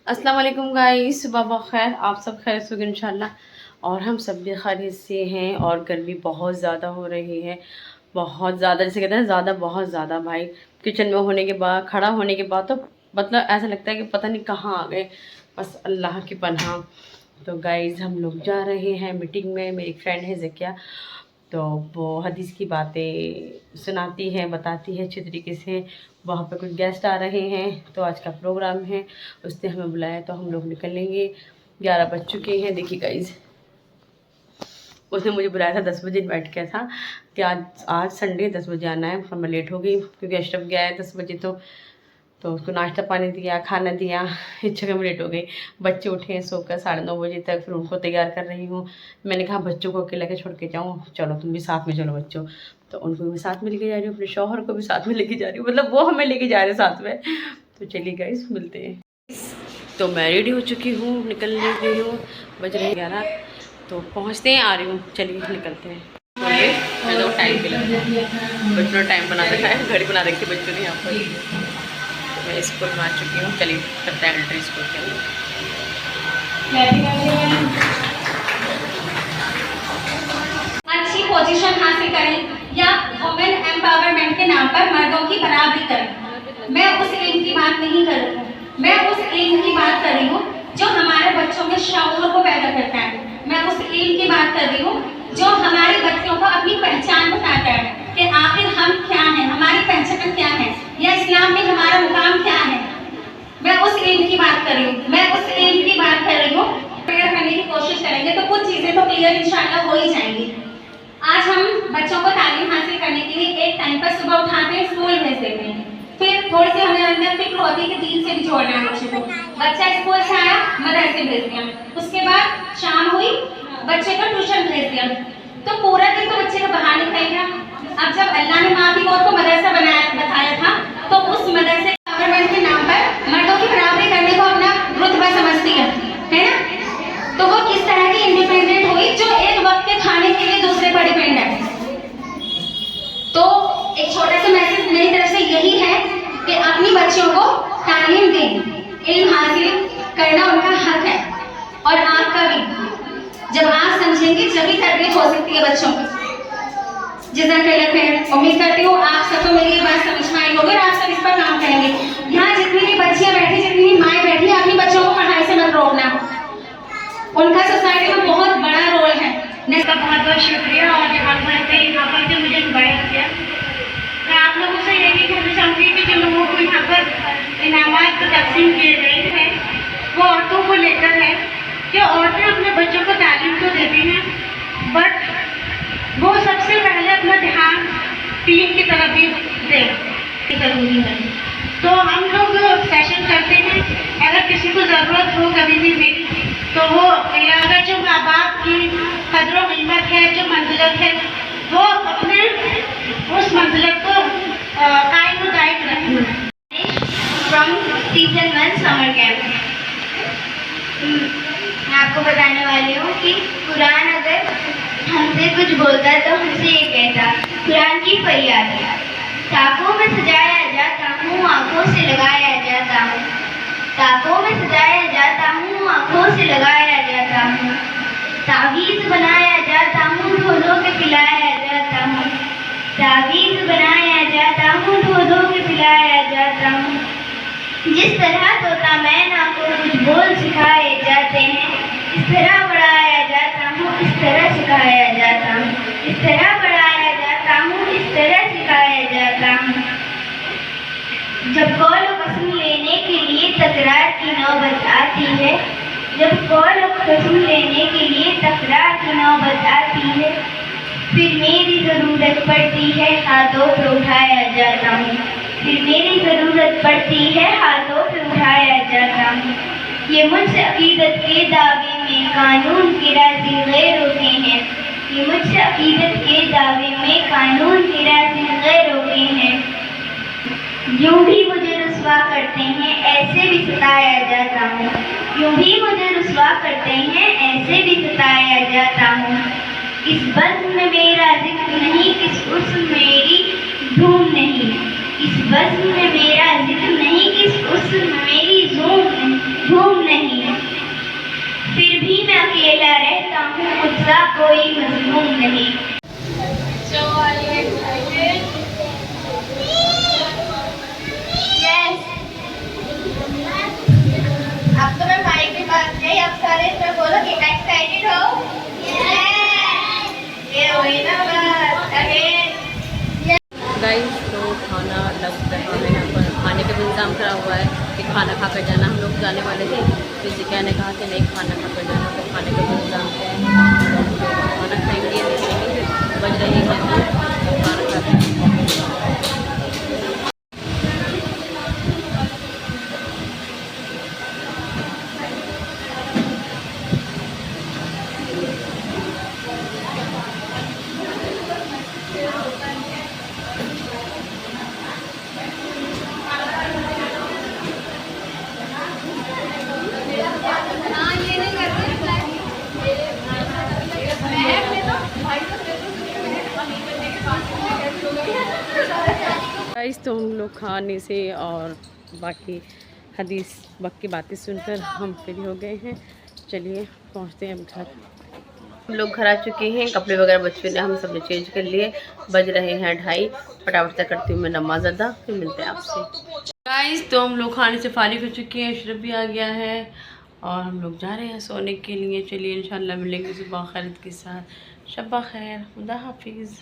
अस्सलाम वालेकुम गाइस, सुबह खैर, आप सब खैर से होंगे इंशाल्लाह। और हम सब भी खैरियत से हैं। और गर्मी बहुत ज़्यादा हो रही है, बहुत ज़्यादा, जैसे कहते हैं ज़्यादा, बहुत ज़्यादा भाई। किचन में होने के बाद, खड़ा होने के बाद तो मतलब ऐसा लगता है कि पता नहीं कहाँ आ गए, बस अल्लाह की पनाह। तो गाइस हम लोग जा रहे हैं मीटिंग में। मेरी फ्रेंड है ज़किया, तो वो हदीस की बातें सुनाती है, बताती है अच्छी तरीके से। वहाँ पे कुछ गेस्ट आ रहे हैं, तो आज का प्रोग्राम है, उसने हमें बुलाया, तो हम लोग निकलेंगे। 11 बज चुके हैं। देखिए गाइज, उसने मुझे बुलाया था 10 बजे, इन्वाइट किया था कि आज संडे 10 बजे आना है, पर मैं लेट हो गई क्योंकि अशरफ गया है 10 बजे। तो उसको नाश्ता पानी दिया, खाना दिया, इस जगह में लेट हो गई। बच्चे उठे हैं सोकर 9:30 बजे तक, फिर उनको तैयार कर रही हूँ। मैंने कहा बच्चों को अकेला के छोड़ के जाऊँ, चलो तुम भी साथ में चलो बच्चों। तो उनको भी साथ में लेके जा रही हूँ, अपने शौहर को भी साथ में लेके जा रही हूँ, मतलब वो हमें लेके जा रहे हैं साथ में। तो चलिए गाइस, मिलते हैं। तो मैं रेडी हो चुकी हूँ, निकल रही हूँ, बज रहे 11। तो पहुँचते हैं, आ रही हूँ, चलिए निकलते हैं। तो टाइम भी लगता है, बच्चों ने टाइम बना रखा है, घड़ी बना रखी है बच्चों ने यहाँ पर। मैं स्कूल में आ चुकी हूँ, चलिए करते हैं एंट्री स्कूल के अंदर। अच्छी पोजीशन हासिल करें या वुमेन एम्पावरमेंट के नाम पर मर्दों की बराबरी करें। मैं उस एम की बात नहीं कर रही हूँ, मैं उस एम की बात कर रही हूँ जो हमारे बच्चों में शऊर को पैदा करता है। मैं उस एम की बात कर रही हूँ जो हमारे बच्चों को अपनी पहचान बताता है कि आखिर हम क्या हैं, हमारी पहचान क्या है, या इस्लाम में हमारा मुकाम क्या है। मैं उस एम की बात कर रही हूँ, मैं उस एम की बात कर रही हूँ। क्लियर करने की कोशिश करेंगे तो कुछ चीज़ें तो क्लियर इंशाल्लाह हो ही जाएंगी। आज हम बच्चों को तालीम हासिल करने के लिए एक टाइम पर सुबह उठाते हैं, स्कूल भेज देते हैं, फिर थोड़ी सी हमें अंदर फिक्र होती है कि दीन से भी जोड़ना है बच्चे को। बच्चा स्कूल से आया, मदरसे भेज दिया, उसके बाद शाम हुई, बच्चे को ट्यूशन भेज दिया, तो पूरा दिन तो बच्चे का बाहर निकलेगा। अब जब अल्लाह ने माँ की गोद को मदरसा बताया था, तो उस मदरसे गवर्नमेंट के नाम पर मर्दों की बराबरी करने को अपना रुतबा समझती है ना। तो वो किस तरह की इंडिपेंडेंट हुई जो एक वक्त के खाने के लिए दूसरे पर डिपेंड है। तो एक छोटा सा मैसेज मेरी तरफ से यही है कि अपनी बच्चियों को तालीम दें, इल्म हासिल करना उनका हक है, और आपका भी। जब आप समझेंगे जब भी तरबियत हो सकती है बच्चों की। जज़ाकल्लाह खैर। उम्मीद करती हूँ आप सबको मेरी ये बात समझ में आई होगी और आप सब इस पर काम करेंगे। यहाँ जितनी भी बच्चियाँ बैठी, जितनी भी माएँ बैठी, अपनी बच्चों को पढ़ाई से मत रोकना, उनका सोसाइटी में बहुत बड़ा रोल है। इसका बहुत बहुत शुक्रिया। और जब से यहाँ पर जो मुझे इन्वाइट किया, मैं आप लोगों से यही कहना चाहूँगी कि जो लोगों को यहाँ पर इनामात तकसीम किए गए हैं वो औरतों को लेकर है कि औरतें अपने बच्चों को तालीम तो देती हैं, बट वो सबसे पहले अपना ध्यान दीन की तरफ भी दें, जरूरी है। तो हम लोग सेशन करते हैं, अगर किसी को ज़रूरत हो कभी भी मेरी, तो वो अगर जो माँ बाप की कदर कीमत है, जो मंजिलत है, वो अपने उस मंजिलत को कायम व दायम रखें। फ्रॉम सीजन 1 समर कैंप मैं आपको बताने वाली हूँ कि कुरान अगर हमसे कुछ बोलता तो हमसे ये कहता, कुरान की फरियाद, ताकों में सजाया जाता हूँ, आँखों से लगाया जाता हूँ, ताकों में सजाया जाता हूँ, आँखों से लगाया जाता हूँ, तावीज़ बनाया जाता हूँ, धो धो के पिलाया जाता हूँ, तावीज़ बनाया जाता हूँ, धो धो के पिलाया जाता हूँ। जिस तरह तोता मैना को कुछ बोल सिखाए जाते हैं, इस तरह बढ़ाया जाता हूँ, इस तरह सिखाया जाता हूँ, इस तरह बढ़ाया जाता हूँ, इस तरह सिखाया जाता हूँ। जब कौल कसम लेने के लिए तकरार की नौबत आती है, जब कौल कसम लेने के लिए तकरार की नौबत आती है, फिर मेरी ज़रूरत पड़ती है, हाथों पे उठाया जाता हूँ, फिर मेरी ज़रूरत पड़ती है, हाथों पे उठाया जाता हूँ। ये मुझसे अकीदत के दावे में कानून की राज़ी गैरों के हैं, ये मुझसे अकीदत के दावे में कानून की राज़ी गैरों के हैं। यूँ भी मुझे रुस्वा करते हैं, ऐसे भी सताया जाता हूँ, यूँ भी मुझे रुस्वा करते हैं, ऐसे भी सताया जाता हूँ। इस बज़्म में मेरा जिक्र नहीं, किस उस्म मेरी धूम नहीं, इस बज़्म में मेरा जिक्र नहीं, किस उस्म मेरी धूम हूँ मुझसा कोई मजलूम नहीं। So are you excited? Yes. अब तो मैं माइक के पास गई, अब सारे इसमें बोलो कि एक्साइटेड हो? Yes. ये वही ना बात। अगेन। गाइस तो खाना लग रहा है, यहाँ पर खाने का भी इंतज़ाम करा हुआ है कि खाना खा कर जाना। हम लोग जाने वाले थे, तो जिक्या ने कहा कि नहीं खाना खा कर जाना, तो खाने का भी इंतज़ाम है। खाना खाएंगे निकलेंगे, बज रही है तो खाना खाते हैं। गाइस तो हम लोग खाने से और बाकी हदीस बाकी बातें सुनकर हम फ्री हो गए हैं। चलिए पहुंचते हैं अब घर। हम लोग घर आ चुके हैं, कपड़े वगैरह बच्चों ने हम सब ने चेंज कर लिए। बज रहे हैं 2:30। फटाफट से करती हूँ मैं नमाज अदा, फिर मिलते हैं आपसे। गाइस तो हम लोग खाने से फारिग हो चुके हैं, अशरफ भी आ गया है और हम लोग जा रहे हैं सोने के लिए। चलिए इंशाल्लाह मिलेंगे सुबह खैर के साथ। शब्बा खैर, खुदा हाफिज़।